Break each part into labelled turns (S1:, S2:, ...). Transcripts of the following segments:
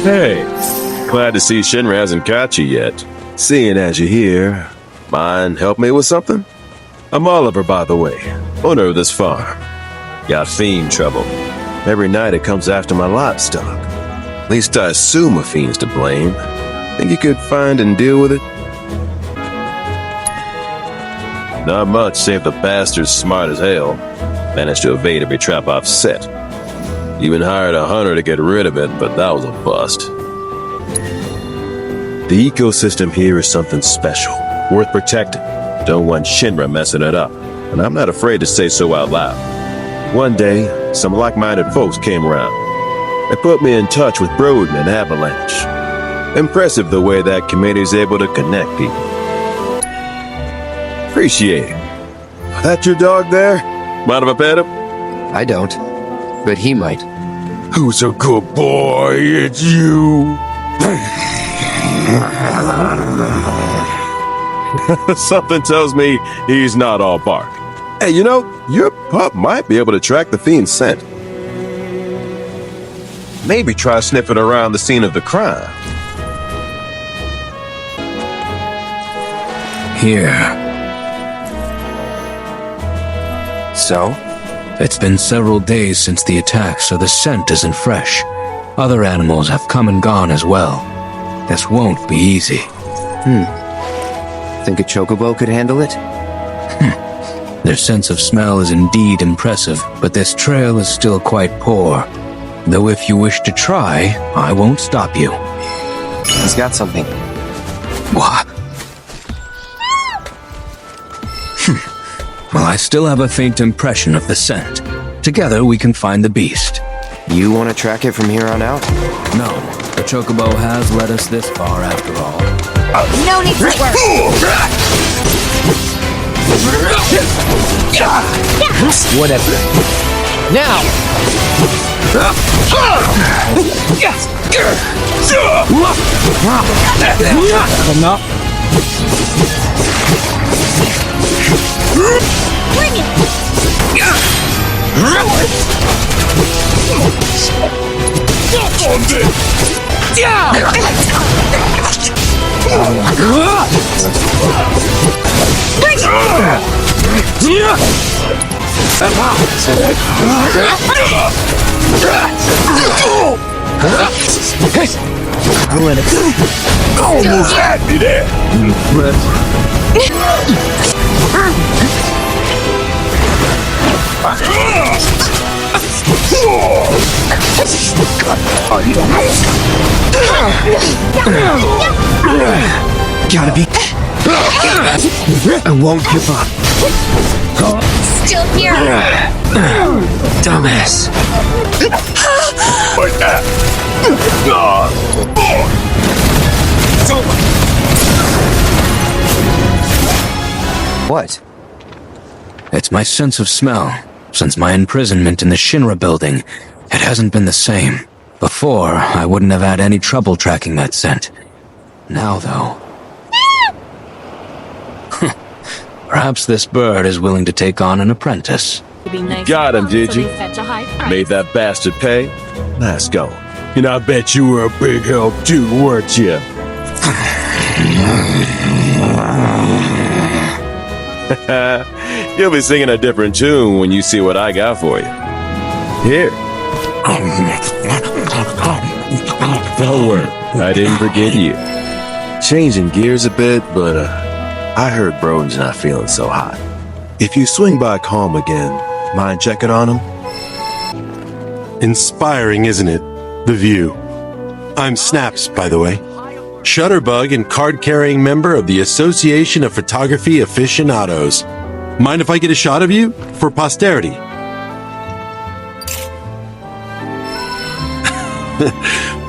S1: Hey, glad to see Shinra hasn't caught you yet. Seeing as you're here, mind help me with something? I'm Oliver, by the way, owner of this farm. Got fiend trouble. Every night it comes after my livestock. At least I assume a fiend's to blame. Think you could find and deal with it? Not much, save the bastard's smart as hell. Managed to evade every trap I've set. Even hired a hunter to get rid of it, but that was a bust. The ecosystem here is something special, worth protecting. Don't want Shinra messing it up, and I'm not afraid to say so out loud. One day, some like-minded folks came around. They put me in touch with Broden and Avalanche. Impressive the way that committee's able to connect people. Appreciate it. That your dog there? Mind if I pet him?
S2: I don't, but he might.
S1: Who's a good boy? It's you. Something tells me he's not all bark. Hey, you know, your pup might be able to track the fiend's scent. Maybe try sniffing around the scene of the crime.
S3: Here.
S2: So?
S3: It's been several days since the attack, so the scent isn't fresh. Other animals have come and gone as well. This won't be easy.
S2: Think a chocobo could handle it?
S3: Their sense of smell is indeed impressive, but this trail is still quite poor. Though if you wish to try, I won't stop you.
S2: He's got something.
S3: What? Well, I still have a faint impression of the scent. Together we can find the beast.
S2: You want to track it from here on out?
S3: No, the chocobo has led us this far after all.
S4: No need for work.
S2: Whatever. Now!
S3: Enough.
S4: Bring it!
S1: Almost had me there.
S2: Gotta be. I won't give up.
S4: Still here.
S2: Dumbass.
S1: Like that.
S2: What?
S3: It's my sense of smell. Since my imprisonment in the Shinra building, it hasn't been the same. Before, I wouldn't have had any trouble tracking that scent. Now, though... Perhaps this bird is willing to take on an apprentice.
S1: Got him, did you? Made that bastard pay? Let's go. And I bet you were a big help too, weren't you? You'll be singing a different tune when you see what I got for you. Here. Don't worry, I didn't forget you. Changing gears a bit, but I heard Broden's not feeling so hot. If you swing back home again, mind checking on him?
S5: Inspiring, isn't it? The view. I'm Snaps, by the way. Shutterbug and card-carrying member of the Association of Photography Aficionados. Mind if I get a shot of you? For posterity.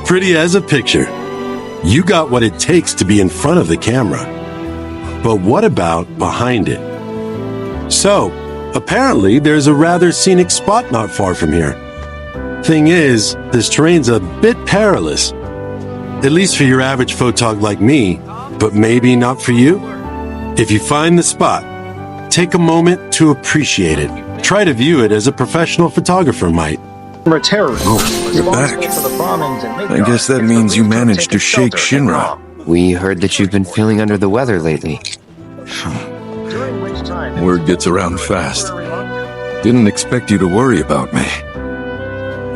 S5: Pretty as a picture. You got what it takes to be in front of the camera. But what about behind it? So, apparently there's a rather scenic spot not far from here. Thing is, this terrain's a bit perilous. At least for your average photog like me, but maybe not for you. If you find the spot, take a moment to appreciate it. Try to view it as a professional photographer might.
S6: Oh, you're back. I guess that means you managed to shake Shinra.
S2: We heard that you've been feeling under the weather lately.
S6: Word gets around fast. Didn't expect you to worry about me.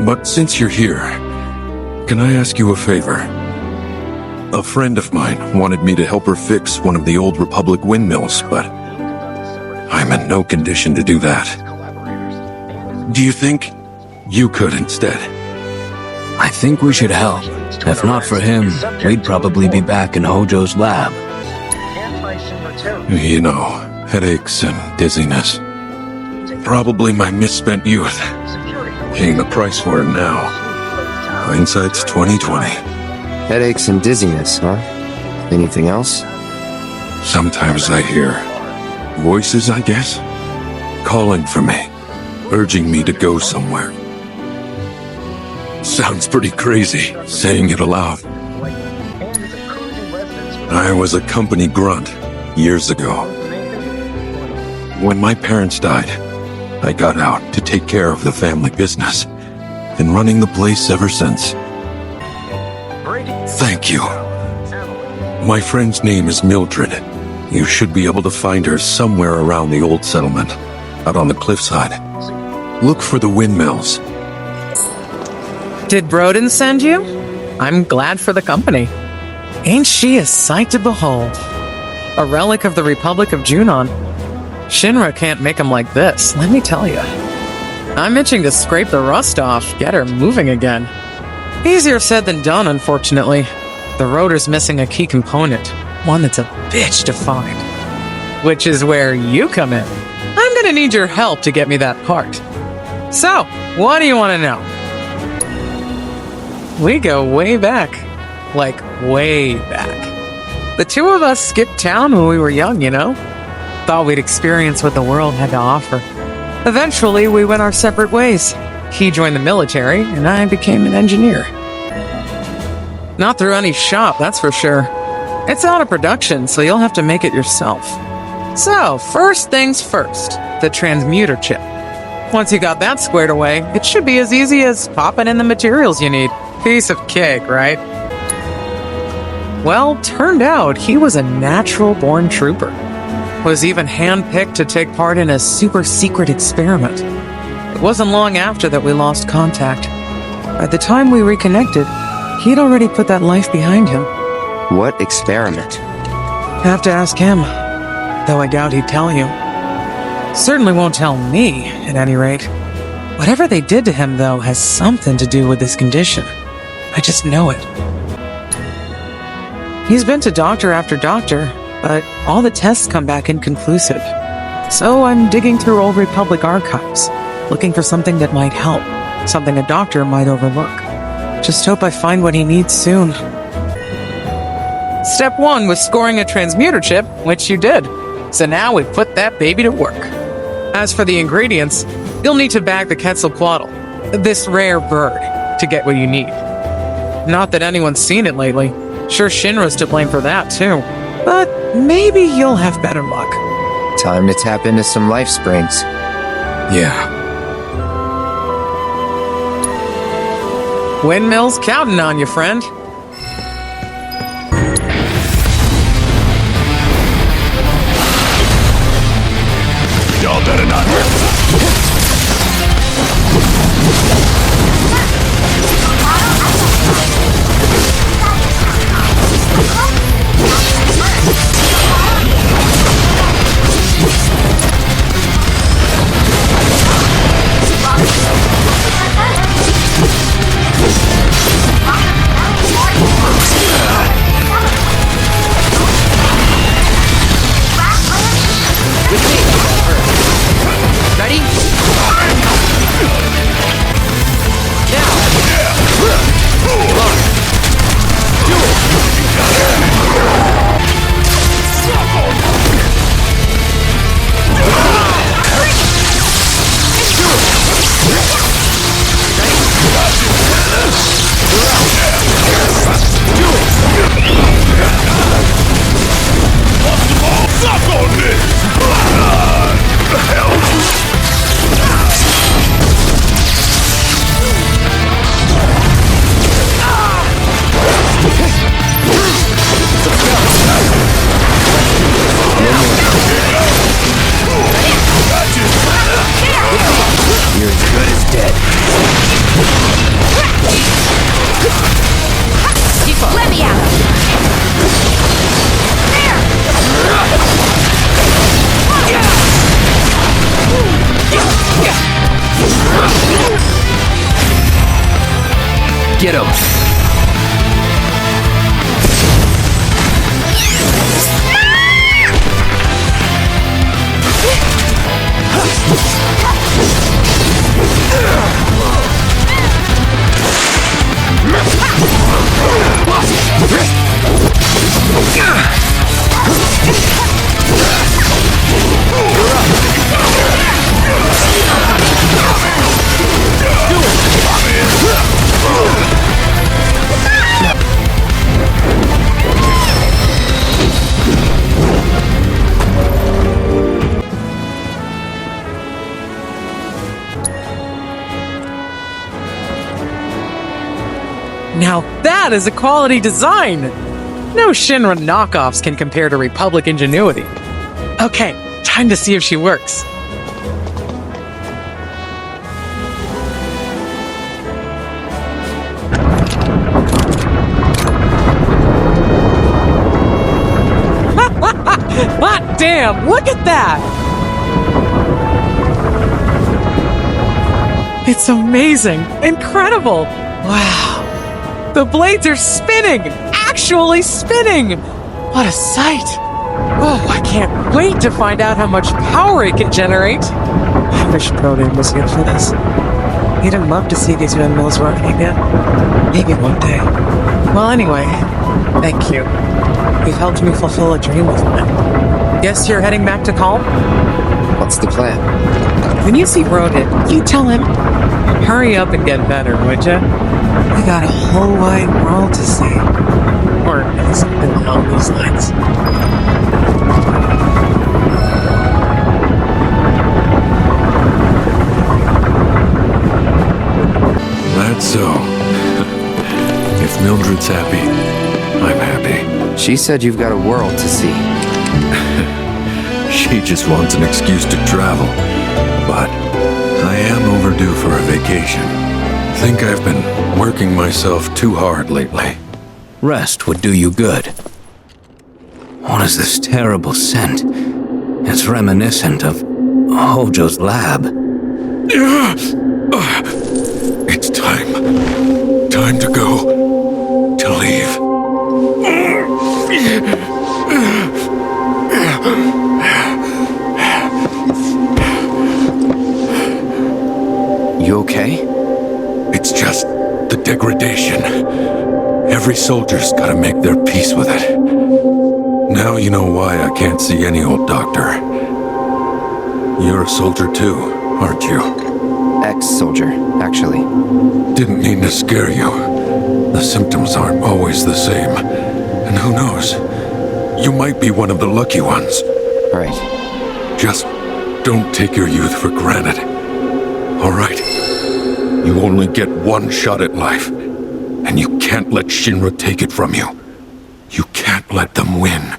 S6: But since you're here, can I ask you a favor? A friend of mine wanted me to help her fix one of the old Republic windmills, but I'm in no condition to do that. Do you think you could instead?
S3: I think we should help. If not for him, we'd probably be back in Hojo's lab.
S6: You know, headaches and dizziness. Probably my misspent youth. Paying the price for it now. Hindsight's 20/20.
S2: Headaches and dizziness, huh? Anything else?
S6: Sometimes I hear voices, I guess, calling for me, urging me to go somewhere. Sounds pretty crazy, saying it aloud. I was a company grunt years ago. When my parents died, I got out to take care of the family business. Been running the place ever since. Thank you. My friend's name is Mildred. You should be able to find her somewhere around the old settlement, out on the cliffside. Look for the windmills.
S7: Did Broden send you? I'm glad for the company. Ain't she a sight to behold? A relic of the Republic of Junon. Shinra can't make 'em like this, let me tell you. I'm itching to scrape the rust off, get her moving again. Easier said than done, unfortunately. The rotor's missing a key component, one that's a bitch to find. Which is where you come in. I'm gonna need your help to get me that part. So, what do you want to know? We go way back. Like, way back. The two of us skipped town when we were young, you know? Thought we'd experience what the world had to offer. Eventually, we went our separate ways. He joined the military, and I became an engineer. Not through any shop, that's for sure. It's out of production, so you'll have to make it yourself. So, first things first, the transmuter chip. Once you got that squared away, it should be as easy as popping in the materials you need. Piece of cake, right? Well, turned out he was a natural-born trooper. Was even handpicked to take part in a super-secret experiment. It wasn't long after that we lost contact. By the time we reconnected, he'd already put that life behind him.
S2: What experiment?
S7: Have to ask him, though I doubt he'd tell you. Certainly won't tell me, at any rate. Whatever they did to him, though, has something to do with this condition. I just know it. He's been to doctor after doctor, but all the tests come back inconclusive. So I'm digging through old Republic archives, looking for something that might help, something a doctor might overlook. Just hope I find what he needs soon. Step 1 was scoring a transmuter chip, which you did. So now we put that baby to work. As for the ingredients, you'll need to bag the Quetzalcoatl, this rare bird, to get what you need. Not that anyone's seen it lately. Sure, Shinra's to blame for that, too. But maybe you'll have better luck.
S2: Time to tap into some life springs.
S3: Yeah.
S7: Windmill's counting on you, friend.
S1: Y'all better not.
S3: Get him!
S7: Now that is a quality design! No Shinra knockoffs can compare to Republic ingenuity. Okay, time to see if she works. Hot damn, look at that! It's amazing! Incredible! Wow! The blades are spinning! Actually spinning! What a sight! Oh, I can't wait to find out how much power it can generate! I wish Protein was here for this. He'd have loved to see these windmills working again. Maybe one day. Well, anyway, thank you. You've helped me fulfill a dream of mine. Guess you're heading back to Calm?
S2: What's the plan?
S7: When you see Ronan, you tell him, hurry up and get better, would ya? We got a whole wide world to see. Or something along those lines.
S6: That's so. If Mildred's happy, I'm happy.
S2: She said you've got a world to see.
S6: She just wants an excuse to travel. But I am overdue for a vacation. Think I've been working myself too hard lately.
S3: Rest would do you good. What is this terrible scent? It's reminiscent of Hojo's lab.
S6: It's time. Time to go. To leave.
S2: You okay?
S6: It's just the degradation. Every soldier's gotta make their peace with it. Now you know why I can't see any old doctor. You're a soldier too, aren't you?
S2: Ex-soldier, actually.
S6: Didn't mean to scare you. The symptoms aren't always the same. And who knows? You might be one of the lucky ones.
S2: Right.
S6: Just don't take your youth for granted. All right? You only get one shot at life. And you can't let Shinra take it from you. You can't let them win.